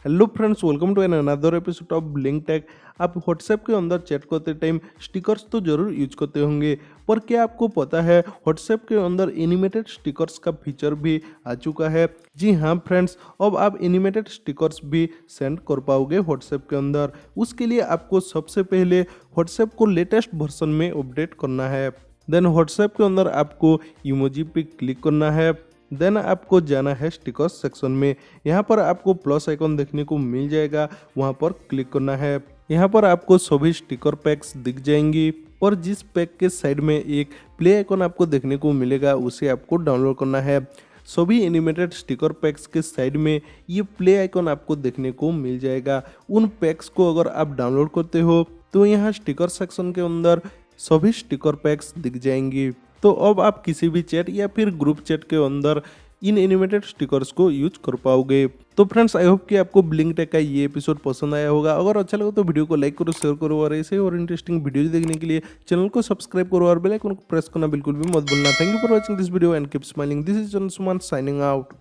Hello friends, welcome to an another episode of blink tag. आप WhatsApp के अंदर chat करते टाइम स्टिकर्स तो जरूर यूज करते होंगे, पर क्या आपको पता है व्हाट्सएप के अंदर एनिमेटेड स्टिकर्स का फीचर भी आ चुका है। जी हाँ फ्रेंड्स, अब आप एनिमेटेड स्टिकर्स भी सेंड कर पाओगे व्हाट्सएप के अंदर। उसके लिए आपको सबसे पहले व्हाट्सएप को लेटेस्ट वर्जन में अपडेट करना है। देन व्हाट्सएप के अंदर आपको इमोजी पे क्लिक करना है। देन आपको जाना है स्टिकर्स सेक्शन में। यहाँ पर आपको प्लस आइकॉन देखने को मिल जाएगा, वहाँ पर क्लिक करना है। यहाँ पर आपको सभी स्टिकर पैक्स दिख जाएंगी और जिस पैक के साइड में एक प्ले आइकॉन आपको देखने को मिलेगा उसे आपको डाउनलोड करना है। सभी एनिमेटेड स्टिकर पैक्स के साइड में ये प्ले आइकॉन आपको देखने को मिल जाएगा। उन पैक्स को अगर आप डाउनलोड करते हो तो यहाँ स्टिकर सेक्शन के अंदर सभी स्टिकर पैक्स दिख जाएंगी। तो अब आप किसी भी चैट या फिर ग्रुप चैट के अंदर इन एनिमेटेड स्टिकर्स को यूज कर पाओगे। तो फ्रेंड्स, आई होप कि आपको ब्लिंक टैग का ये एपिसोड पसंद आया होगा। अगर अच्छा लगा तो वीडियो को लाइक करो, शेयर करो और ऐसे और इंटरेस्टिंग वीडियो देखने के लिए चैनल को सब्सक्राइब करो और बेल आइकन को प्रेस करना बिल्कुल भी मत भूलना। Thank you for watching this video and keep smiling. This is Anshuman signing out.